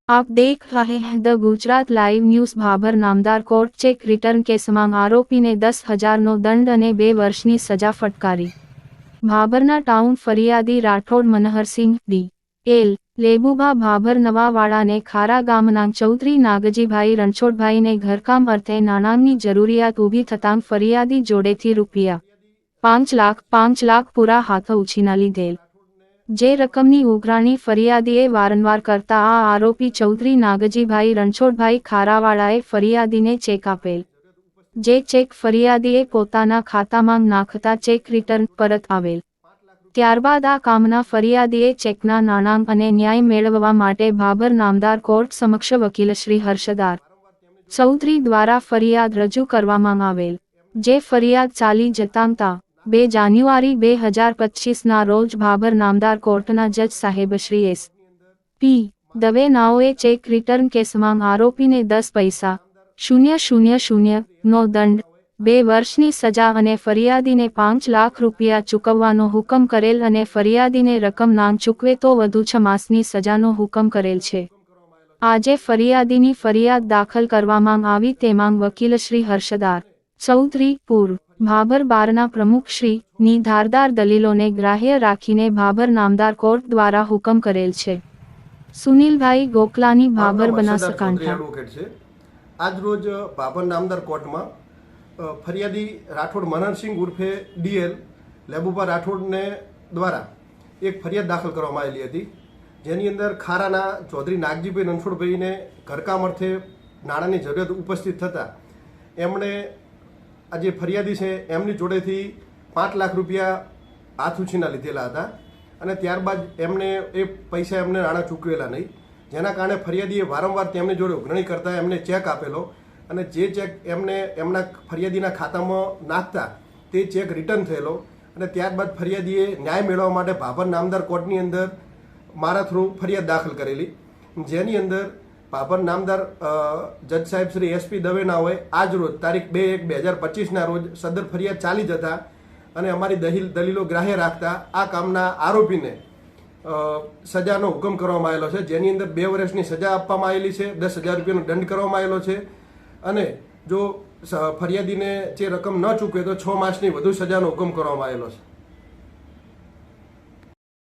आप देख रहे हैं the Gujarat live news. Bhabhar नामदार कोर्ट चेक रिटर्न केसમાં આરોપીને 10,000નો દંડ અને 2 વર્ષની સજા ફટકારી। ભાભરના ટાઉન ફરિયાદી રાઠોડ મનહરસિંહ ડી.એલ. લેબુભા ભાભર નવાવાડાને ખારા ગામના ચૌધરી નાગજીભાઈ રણછોડભાઈને ઘરકામ અર્થે નાણાંની જરૂરિયાત ઊભી થતાં ફરિયાદી જોડેથી ₹5 લાખ પૂરા હાથ ઉછીના લીધેલ। જે રકમની ઉઘરાણી ફરિયાદીએ વારંવાર કરતા આ આરોપી ચૌધરી નાગજીભાઈ રણછોડભાઈ ખારાવાળાએ ફરિયાદીને ચેક આપેલ। જે ચેક ફરિયાદીએ પોતાના ખાતામાં નાખતા ચેક રિટર્ન પરત આવેલ। ત્યારબાદ આ કામના ફરિયાદીએ ચેકના નાણાં અને ન્યાય મેળવવા માટે ભાભર નામદાર કોર્ટ સમક્ષ વકીલ શ્રી હર્ષદાર ચૌધરી દ્વારા ફરિયાદ રજૂ કરવામાં આવેલ। જે ફરિયાદ ચાલી જતાં 2 જાન્યુઆરી 2025ના રોજ ભાભર નામદાર કોર્ટના જજ સાહેબ શ્રી એસ.પી. દવે નાઓએ ચેક રિટર્ન કેસમાં આરોપીને 10,000નો દંડ, 2 વર્ષની સજા અને ફરિયાદીને ₹5 લાખ ચૂકવવાનો હુકમ કરેલ અને ફરિયાદીને રકમ ના ચૂકવે તો વધુ 6 માસની સજાનો હુકમ કરેલ છે। આજે ફરિયાદીની ફરિયાદ દાખલ કરવામાં આવી તેમાં વકીલ શ્રી હર્ષદાર ચૌધરી પૂર્વ ભાભર બારના પ્રમુખ શ્રી ની ધારદાર દલીલોને ગ્રાહ્ય રાખીને ભાભર નામદાર કોર્ટ દ્વારા હુકમ કરેલ છે। સુનિલભાઈ ગોકલાની ભાભર બનાસકાંઠા। આજ રોજ ભાભર નામદાર કોર્ટમાં ફરિયાદી રાઠોડ મનહરસિંહ ઉર્ફે ડીએલ લેબુભા રાઠોડને દ્વારા એક ફરિયાદ દાખલ કરવામાં આવેલી હતી, જેની અંદર ખારાના ચૌધરી નાગજીભાઈ રણછોડભાઈને ઘરકામ અર્થે નાણાંની જરૂરિયાત ઉપસ્થિત થતાં એમણે આ જે ફરિયાદી છે એમની જોડેથી ₹5 લાખ હાથ ઉછીના લીધેલા હતા અને ત્યારબાદ એમને એ પૈસા એમને નાણાં ચૂકવેલા નહીં, જેના કારણે ફરિયાદીએ વારંવાર તેમની જોડે ઉઘરાણી કરતા એમને ચેક આપેલો અને જે ચેક એમને એમના ફરિયાદીના ખાતામાં નાખતા તે ચેક રિટર્ન થયેલો અને ત્યારબાદ ફરિયાદીએ ન્યાય મેળવવા માટે ભાભર નામદાર કોર્ટની અંદર મારા થ્રુ ફરિયાદ દાખલ કરેલી, જેની અંદર ભાભર નામદાર જજ સાહેબ શ્રી એસ.પી. દવેનાઓએ આજ રોજ તારીખ 2/1/2025ના રોજ સદર ફરિયાદ ચાલી જતા અને અમારી દલીલો ગ્રાહ્ય રાખતા આ કામના આરોપીને સજાનો હુકમ કરવામાં આવેલો છે, જેની અંદર 2 વર્ષની સજા આપવામાં આવેલી છે, ₹10,000નો દંડ કરવામાં આવેલો છે અને જો ફરિયાદીને જે રકમ ન ચૂકવે તો 6 માસની વધુ સજાનો હુકમ કરવામાં આવેલો છે।